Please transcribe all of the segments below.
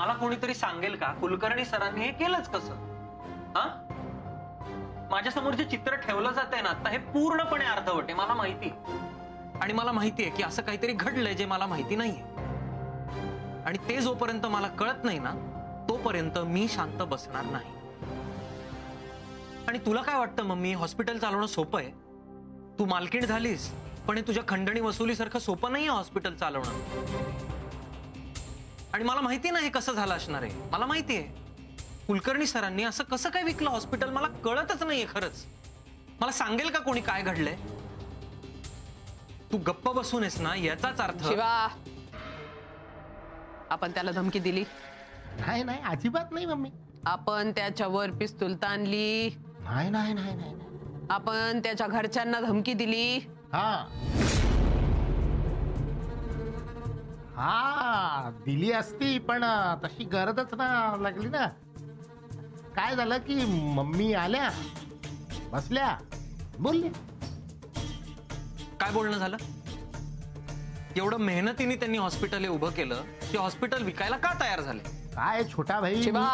मला कोणीतरी सांगेल का कुलकर्णी सरांनी हे केलंच कसं? हा, माझ्या समोर जे चित्र ठेवलं जातंय ना आता, हे पूर्णपणे अर्धवट आहे, मला माहिती. आणि मला माहितीये की असं काहीतरी घडलंय जे मला माहिती नाहीये. आणि ते जोपर्यंत मला कळत नाही ना, तोपर्यंत मी शांत बसणार नाही. आणि तुला काय वाटतं मम्मी, हॉस्पिटल चालवणं सोपं आहे? तू मालकीण झालीस, पण हे तुझ्या खंडणी वसुलीसारखं सोपं नाहीये हॉस्पिटल चालवणं. आणि मला माहिती नाही कसं झालं असणार आहे. मला माहितीये कुलकर्णी सरांनी असं कसं काय विकलं हॉस्पिटल, मला कळतच नाहीये खरंच. मला सांगेल का कोणी काय घडलंय? तू गप्प बसून आहेस ना, याचाच अर्थ. शिवा, आपण त्याला धमकी दिली? नाही नाही, अजिबात नाही मम्मी. आपण त्याच्यावर पिस्तूल ताणली? नाही नाही नाही नाही. आपण त्याच्या घरच्यांना धमकी दिली? हा हा, दिली असती, पण तशी गरजच ना लागली ना. काय झालं की मम्मी आल्या, बसल्या, बोलल्या. काय बोलणं झालं? एवढं मेहनतीने त्यांनी हॉस्पिटल उभं केलं, ते हॉस्पिटल विकायला का तयार झाले? काय छोटा भाई, शिवा,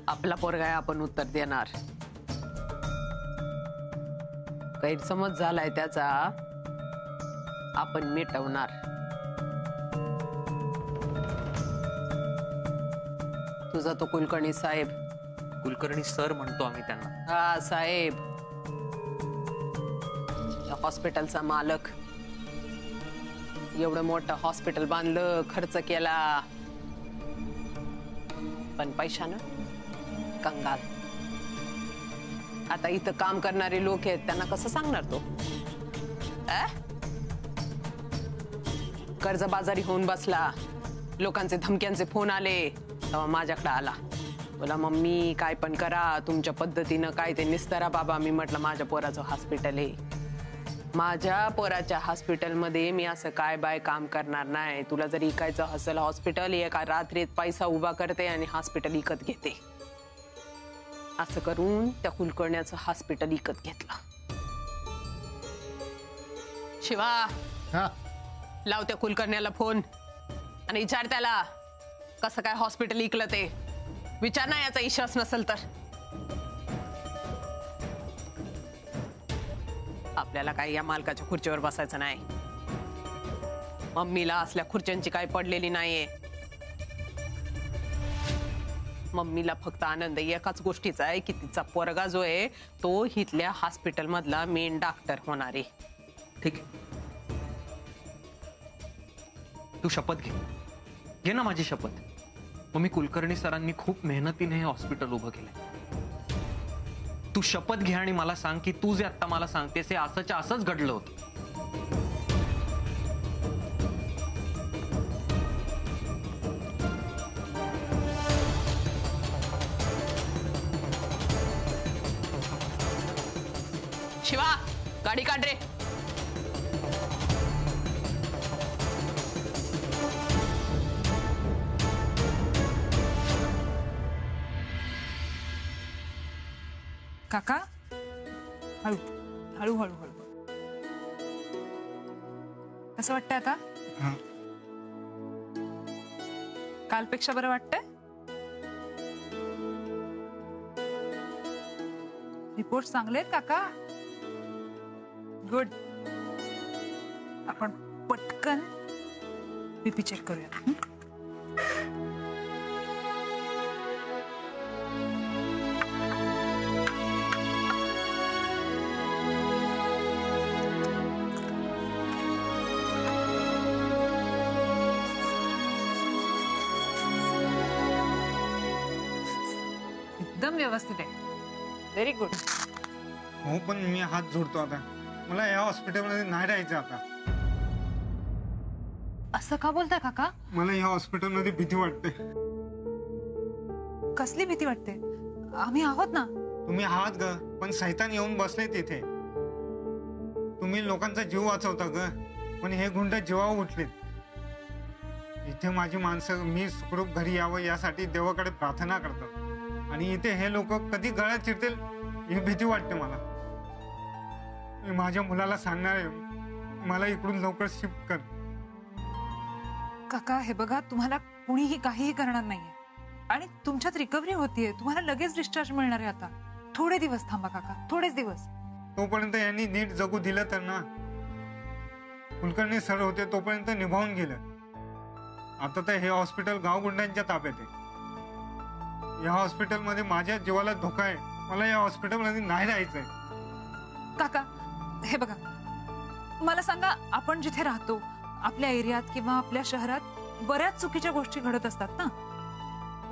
आपला पोरगा आहे, आपण उत्तर देणार. गैरसमज झालाय त्याचा, आपण मिटवणार. तुझा तो कुलकर्णी साहेब. कुलकर्णी सर म्हणतो आम्ही त्यांना. हा साहेब, हॉस्पिटलचा मालक. एवढं मोठं हॉस्पिटल बांधलं, खर्च केला, पण पैशानं कंगाल. आता इथं काम करणारे लोक आहेत, त्यांना कसं सांगणार तो? कर्जबाजारी होऊन बसला, लोकांचे धमक्यांचे फोन आले, तेव्हा माझ्याकडे आला. बोला मम्मी काय पण करा तुमच्या पद्धतीनं, काय ते निस्तारा बाबा. मी म्हटलं माझ्या पोराचं हॉस्पिटल आहे, माझ्या पोराच्या हॉस्पिटलमध्ये मी असं काय बाय काम करणार नाही. तुला जर इकायचं असेल हॉस्पिटल, एका रात्रीत पैसा उभा करते आणि हॉस्पिटल विकत घेते. असं करून त्या कुलकर्ण्याचं हॉस्पिटल विकत घेतलं. शिवा, लाव त्या कुलकर्ण्याला फोन आणि विचार त्याला कसं काय हॉस्पिटल विकलं ते. विचार ना, याचा विश्वास नसेल तर. आपल्याला काही या मालकाच्या खुर्चीवर बसायचं नाही. मम्मीला असल्या खुर्च्यांची काही पडलेली नाहीये. मम्मीला फक्त आनंद एकाच गोष्टीचा आहे की तिचा पोरगा जो आहे तो इथल्या हॉस्पिटल मधला मेन डॉक्टर होणार आहे. ठीक आहे, तू शपथ घे. घे ना माझी शपथ. मम्मी, कुलकर्णी सरांनी खूप मेहनतीने हे हॉस्पिटल उभं केलंय. तू शपथ घे आणि मला सांग की तू जे आता मला सांगतेस हे असंच्या असंच घडलं होतं. शिवा, गाडी काढ रे. काका, हळू हळू हळू हळू. कसं वाटतंय आता? कालपेक्षा बरं वाटतंय? रिपोर्ट चांगले आहेत काका. गुड. आपण पटकन बीपी चेक करूया. एकदम व्यवस्थित आहे. Very good. हो, पण मी हात जोडतो आता. मला या हॉस्पिटलमध्ये नाही राहायचं आता. असं का बोलताय काका? मला या हॉस्पिटलमध्ये भीती वाटते. कसली भीती वाटते? आम्ही आहोत ना. तुम्ही आहात ग, पण सैतान येऊन बसले तिथे. तुम्ही लोकांचा जीव वाचवता ग, पण हे गुंड जीवावर उठलेत. इथे माझी माणसं मी सुखरूप घरी यावं यासाठी देवाकडे प्रार्थना करतात, आणि इथे हे लोक कधी गळ्यात चिरतील ही भीती वाटते मला. मी माझ्या मुलाला सांगणार आहे, मला इकडून लवकर शिफ्ट कर. काका हे बघा, तुम्हाला कुणीही काहीही करणार नाहीये आणि तुमच्यात रिकव्हरी होतीये. तुम्हाला लगेच डिस्चार्ज मिळणार आहे. आता थोडे दिवस थांबा काका, थोडेच दिवस. तोपर्यंत यांनी नीट जगू दिलं तर ना. कुलकर्णी सर होते तोपर्यंत निभावून गेलं. आता तर हे हॉस्पिटल गावगुंडांच्या ताब्यात आहे. या हॉस्पिटलमध्ये माझ्या जीवाला धोका आहे. मला या हॉस्पिटलमध्ये नाही राहायचंय. काका हे बघा, मला सांगा, आपण जिथे राहतो आपल्या एरियात किंवा आपल्या शहरात बऱ्याच चुकीच्या गोष्टी घडत असतात ना.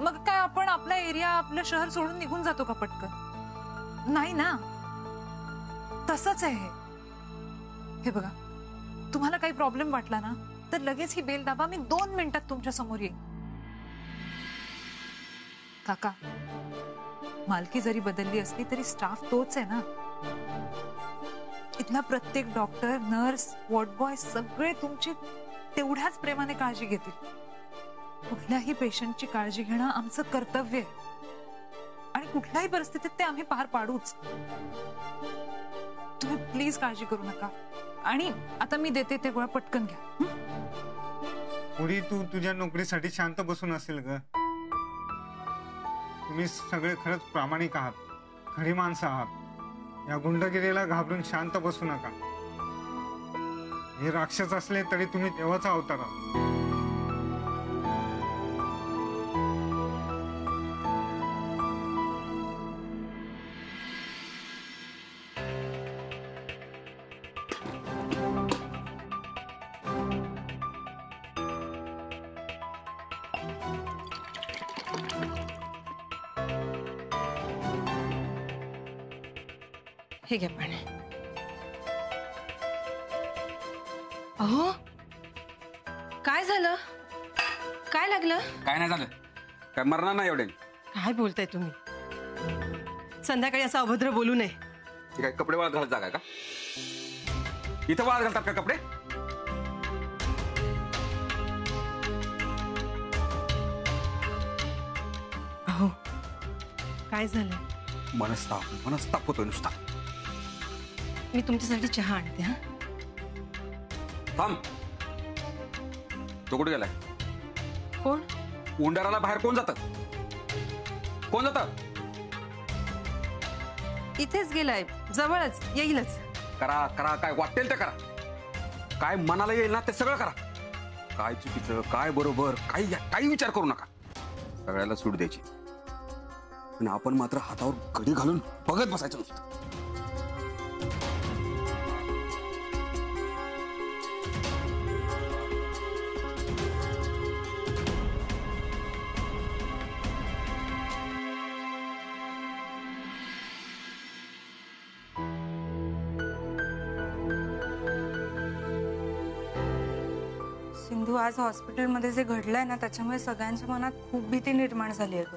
मग काय आपण आपला एरिया, आपलं शहर सोडून निघून जातो का पटकन? नाही ना. तसंच आहे हे बघा, तुम्हाला काही प्रॉब्लेम वाटला ना तर लगेच ही बेल दाबा. मी 2 मिनिटात तुमच्या समोर येईन. काका, मालकी जरी बदलली असली तरी स्टाफ तोच आहे ना. इथला प्रत्येक डॉक्टर, नर्स, वॉर्ड बॉय सगळे तुमची तेवढ्याच प्रेमाने काळजी घेतील. कुठल्याही पेशंटची काळजी घेणं आमचं कर्तव्य आहे आणि कुठल्याही परिस्थितीत ते आम्ही पार पाडूच. तुम्ही प्लीज काळजी करू नका. आणि आता मी देते ते गोळ्या, पटकन घ्या. पुढे तू तुझ्या नोकरीसाठी शांत बसून असेल ग. तुम्ही सगळे खरंच प्रामाणिक आहात, खरी माणसं आहात. या गुंडगिरीला घाबरून शांत बसू नका. हे राक्षस असले तरी तुम्ही देवाचा अवतार आहात. हे घ्या पाणी. अहो, काय झालं? काय लागलं? काय नाही झालं. काय मरणार नाही एवढे. काय बोलताय तुम्ही? संध्याकाळी असं अभद्र बोलू नये. हे काय कपडे वाळत घालत जागा का? इथं वाळत घालतात का कपडे? अहो, काय झालं? मनस्ताप होतोय नुसता. मी तुमच्यासाठी चहा आणते. हा, थांब. तो कुठे गेलाय? कोण? उंडाराला बाहेर कोण जात? कोण जात? इथेच गेलाय, जवळच येईलच. करा करा, काय वाटेल ते करा. काय मनाला येईल ना ते सगळं करा. काय चुकीचं, काय बरोबर, काही विचार करू नका. सगळ्याला सूट द्यायची. पण आपण मात्र हातावर घडी घालून बघत बसायचं नुसतं. सिंधू, आज हॉस्पिटलमध्ये जे घडलंय ना त्याच्यामुळे सगळ्यांच्या मनात खूप भीती निर्माण झाली आहे ग.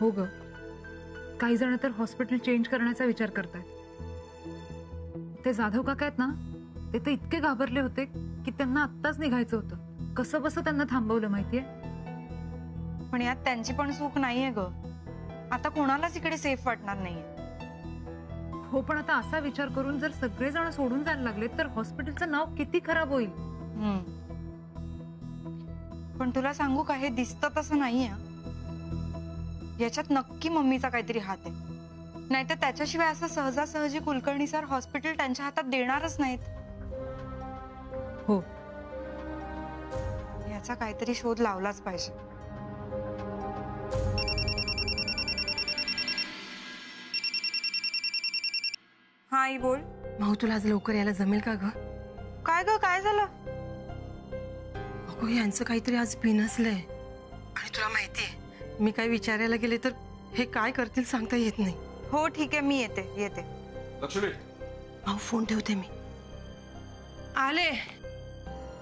हो ग, काही जण तर हॉस्पिटल चेंज करण्याचा विचार करतायत. ते जाधव काका आहेत ना, ते तर इतके घाबरले होते की त्यांना आत्ताच निघायचं होतं. कसं बसं त्यांना थांबवलं माहितीये. पण यात त्यांची पण चूक नाहीये ग. आता कोणालाच इकडे सेफ वाटणार नाहीये. हो, पण आता असा विचार करून जर सगळेजण सोडून जायला लागले तर हॉस्पिटलचं नाव किती खराब होईल. पण तुला सांगू का, हे दिसतं तसं नाहीये. याच्यात नक्की मम्मीचा काहीतरी हात आहे. नाहीतर त्याच्याशिवाय असं सहजासहजी कुलकर्णी सर हॉस्पिटल त्यांच्या हातात देणारच नाहीत. हो, याचा काहीतरी शोध लावलाच पाहिजे. हा आई, बोल. भाऊ, तुला आज लवकर यायला जमेल का ग? काय ग, काय झालं? अगो, यांचं काहीतरी आज बिनसलंय. आणि तुला माहितीये, मी काय विचारायला गेले तर हे काय करतील सांगता येत नाही. हो ठीक आहे, मी येते. लक्ष्मी, भाऊ, फोन ठेवते मी. आले.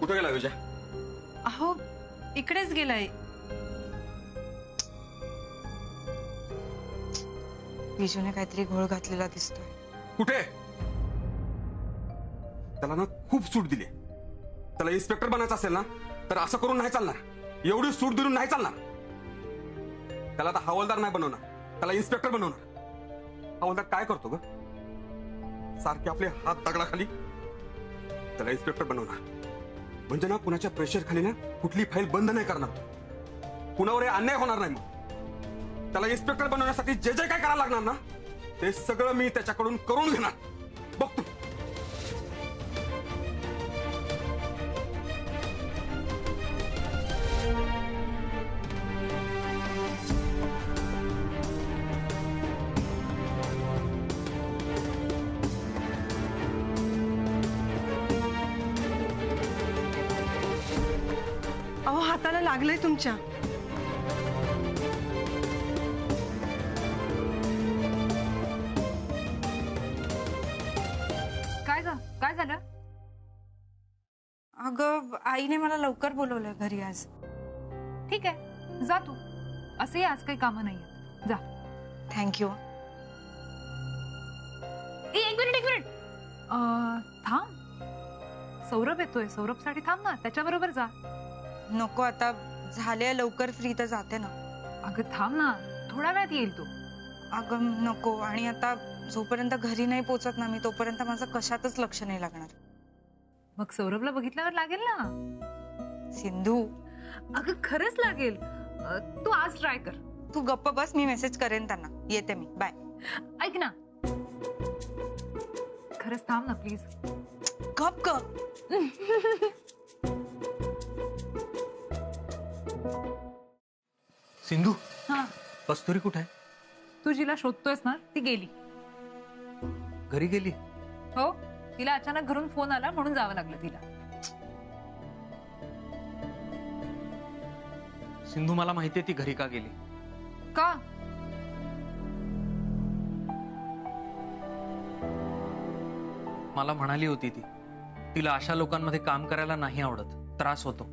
कुठे गेला विजय? अहो, इकडेच गेलाय. विजूने काहीतरी घोळ घातलेला दिसतोय. कुठे? त्याला ना खूप सूट दिली. त्याला इन्स्पेक्टर बनायचं असेल ना तर असं करून नाही चालणार. एवढी सूट देऊन नाही चालणार. त्याला आता हवालदार नाही बनवणार, त्याला इन्स्पेक्टर बनवणार. हवालदार काय करतो ग? सारखे आपले हात दगडाखाली. त्याला इन्स्पेक्टर बनवणार म्हणजे ना कुणाच्या प्रेशर खाली ना कुठली फाईल बंद नाही करणार. कुणावर अन्याय होणार नाही. मग त्याला इन्स्पेक्टर बनवण्यासाठी जे जे काय करायला लागणार ना ते सगळं मी त्याच्याकडून करून घेणार. बघतो. अहो हाताला लागलंय तुमच्या. काय झालं? अगं आईने मला लवकर बोलवलंय घरी आज. ठीक आहे, जा तू. असंही आज काही कामं नाहीये. जा. थँक्यू. एक मिनिट. थांब. सौरभ येतोय. सौरभसाठी थांब ना, त्याच्याबरोबर जा. नको, आता झाले लवकर फ्री तर जाते ना. अगं थांब ना, थोड्या वेळात येईल तो. अगं नको, आणि आता जोपर्यंत घरी नाही पोचत ना मी तोपर्यंत माझं कशातच लक्ष नाही लागणार. मग सौरभला बघितल्यावर लागेल ना. सिंधू, अगं खरंच लागेल. तू आज ट्राय कर. तू गप्प बस, मी मेसेज करेन त्यांना. येते मी. बाय. ऐक ना, खरंच थांब ना प्लीज. गप गप. सिंधू, हा, कस्तुरी कुठे आहे? तू जिला शोधतोयस ना ती गेली. घरी गेली? हो, तिला अचानक घरून फोन आला म्हणून जावं लागलं तिला. सिंधू, मला माहितीये ती घरी का गेली. का? मला म्हणाली होती तिला अशा लोकांमध्ये काम करायला नाही आवडत, त्रास होतो.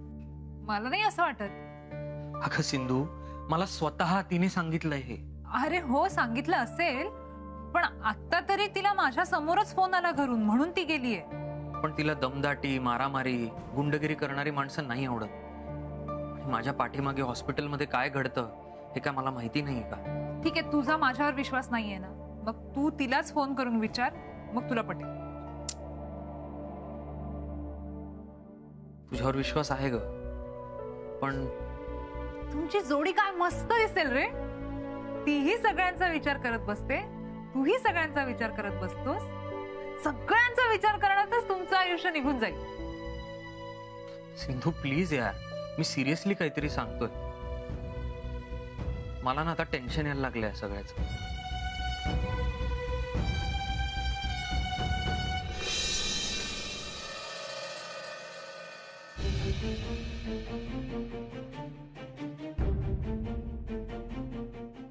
मला नाही असं वाटत. अगं सिंधू, मला स्वतः तिने सांगितलंय हे. अरे हो, सांगितलं असेल, पण आता तरी तिला माझ्या समोरच फोन आला घरून म्हणून ती गेलीये. पण तिला दमदाटी, मारामारी, गुंडगिरी करणारी माणसं नाही आवडत. आणि माझ्या पाठीमागे हॉस्पिटलमध्ये काय घडतं हे काय मला माहिती नाही का? ठीक आहे, तुझा माझ्यावर विश्वास नाहीये ना, मग तू तिलाच फोन करून विचार, मग तुला पटेल. तुझ्यावर विश्वास आहे ग, पण तुमची जोडी काय मस्त दिसेल रे. तीही सगळ्यांचा विचार करत बसते, तूही सगळ्यांचा विचार करत बसतोस. सगळ्यांचा विचार करण्यातच तुमचं आयुष्य निघून जाईल. सिंधू प्लीज यार, मी सिरियसली काहीतरी सांगतोय. मला ना आता टेन्शन यायला लागलंय सगळ्याच.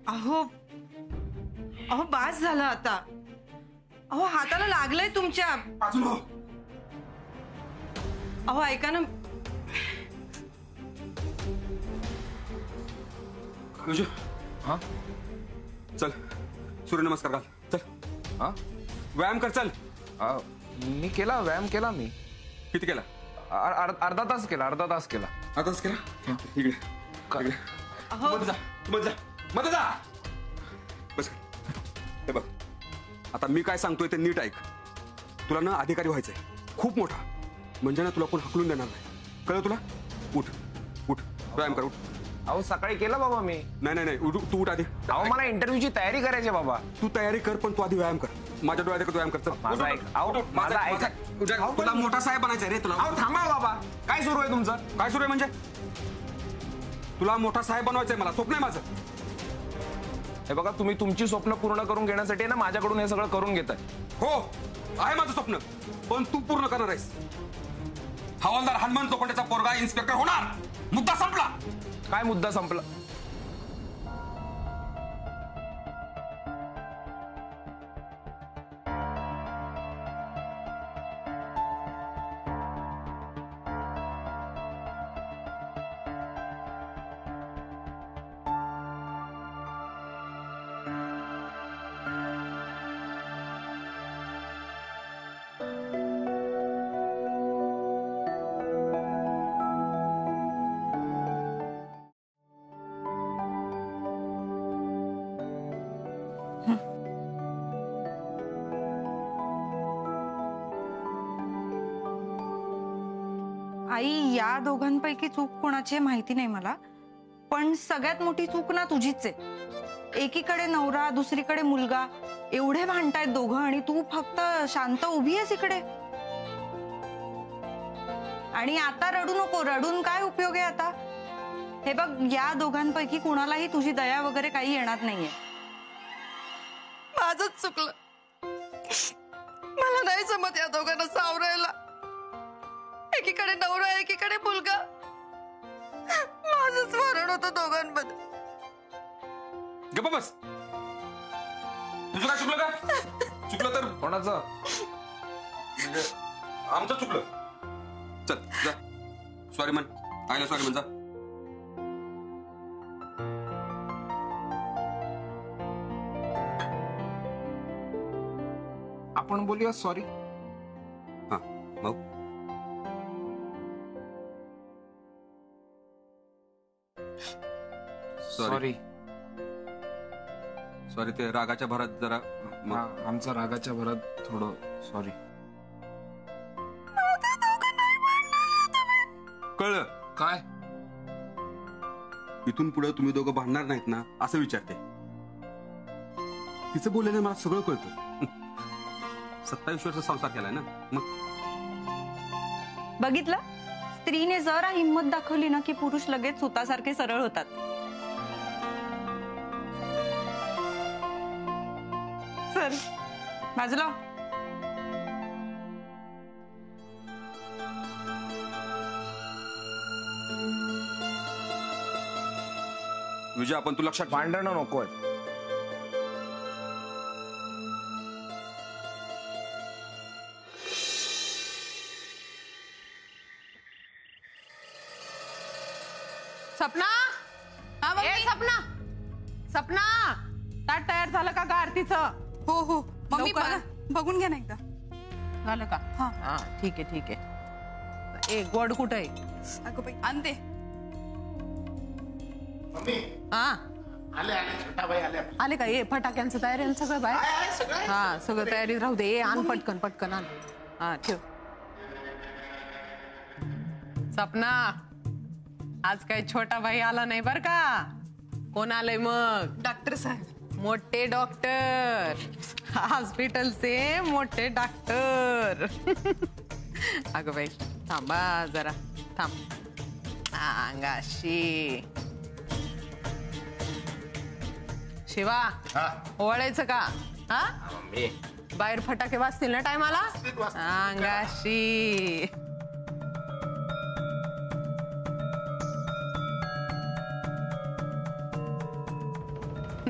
अहो अहो बास झालं आता. अहो हाताला लागलंय तुमच्या. अहो ऐका ना. हा, चल सूर्यनमस्कार घाल. चल, हा, व्यायाम कर. चल. मी केला व्यायाम केला. मी किती केला? अर्धा तास केला. आताच केला. इकडे मध्ये जा. मध्ये जा. बस. हे बघ, आता मी काय सांगतोय ते नीट ऐक. तुला ना अधिकारी व्हायचंय, खूप मोठा. म्हणजे ना तुला कोण हकलून देणार नाही, कळलं तुला? उठ उठ, व्यायाम कर. उठ. अहो सकाळी केला बाबा मी. नाही तू उठ आधी. अहो मला इंटरव्ह्यूची तयारी करायची बाबा. तू तयारी कर, पण तू आधी व्यायाम कर. माझ्या डोळ्यात व्यायाम कर. माझा ऐक. अहो माझा ऐक. तुला मोठा साहेब बनायचा रे. तुला अहो थांबा बाबा, काय सुरू आहे तुमचं? काय सुरू आहे म्हणजे? तुला मोठा साहेब बनवायचंय. मला स्वप्न आहे माझं. हे बघा, तुम्ही तुमची स्वप्न पूर्ण करून घेण्यासाठी ना माझ्याकडून हे सगळं करून घेताय. हो, आहे माझं स्वप्न, पण तू पूर्ण करणार आहेस. हवालदार हनुमंत लोखंडेचा पोरगा इन्स्पेक्टर होणार. मुद्दा संपला. काय मुद्दा संपला? आई, या दोघांपैकी चूक कोणाची आहे माहिती नाही मला, पण सगळ्यात मोठी चूक ना तुझीच आहे. एकीकडे नवरा दुसरीकडे मुलगा, एवढे भांडतायत दोघं आणि तू फक्त शांत उभी आहेस इकडे. आणि आता रडू नको, रडून काय उपयोग आहे आता. हे बघ, या दोघांपैकी कुणालाही तुझी दया वगैरे काही येणार नाहीये. माझंच चुकलं. मला नाही जमत या दोघांना सावरायला. एकीकडे नवरा एकीकडे मुलगा. माझंच मरण होतं दोघांमध्ये. गप्पा बस. तुझं काय चुकलं का? चुकलं तर कोणाचं? म्हणजे आमचं चुकलं. चल जा, सॉरी म्हण. आईला सॉरी म्हण जा. आपण बोलूया सॉरी. हा मग सॉरी. सॉरी, ते रागाच्या भरात जरा आमचा रागाच्या भरात थोडं सॉरी. कळलं काय? इथून पुढे तुम्ही दोघं भांडणार नाहीत ना असं विचारते. तिचं बोलल्याने मला सगळं कळतं. 27 वर्ष संसार केलाय ना मग. बघितलं, स्त्रीने जरा हिंमत दाखवली ना की पुरुष लगेच सुतासारखे सरळ होतात. सर बाजूला. विजय, आपण तू लक्षात ठेव. भांडणं नकोय. सपना, ए सपना, सपना, ताट तयार झालं का आरतीचं? हो हो मम्मी, लवकर. बघून घ्या ना एकदा. झालं का? हा. हा ठीक आहे ठीक आहे. ए गोड कुठं आहे? अगं बाई, आणते. मम्मी हा आले आले, छोटा भाई आले. आले का? ए फटाक्यांचं तयारी आहे ना सगळं बाहेर? हा सगळं तयारी राहू दे. ए आण पटकन पटकन आण. हा ठेव. सपना, आज काही छोटा भाई आला नाही बर का. कोण आलंय मग? डॉक्टर साहेब. मोठे डॉक्टर, हॉस्पिटलचे मोठे डॉक्टर. अगं बाई थांबा जरा, थांब. अंगाशी शिवा, ओवाळायचं का? हा बाहेर फटाके वाजतील ना टायमाला. अंगाशी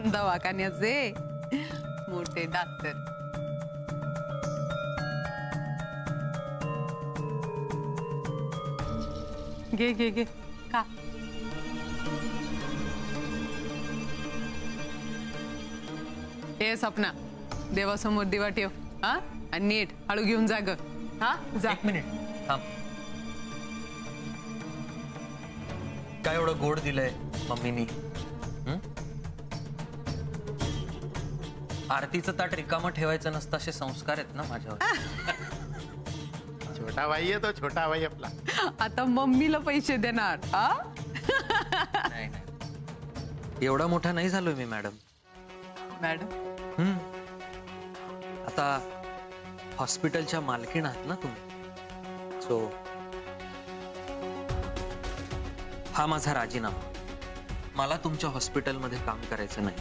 दवाखान्याचे मोठे डॉक्टर. घे घे घे का. हे सपना, देवासमोर दिवा ठेव. हा आणि नीट हळू घेऊन जा ग. हा जा. 1 मिनिट थांब. काय एवढं गोड दिलंय मम्मीनी? आरतीचं ताट रिकामं ठेवायचं नसतं असे संस्कार आहेत ना माझ्यावर. छोटा भाई आहे तो, छोटा भाई आपला. आता मम्मीला पैसे देणार? हा नाही नाही, एवढा मोठा नाही झालोय मी मॅडम. मॅडम आता हॉस्पिटलच्या मालकीण आहात ना तुम्ही. सो हा माझा राजीनामा. मला तुमच्या हॉस्पिटलमध्ये काम करायचं नाही.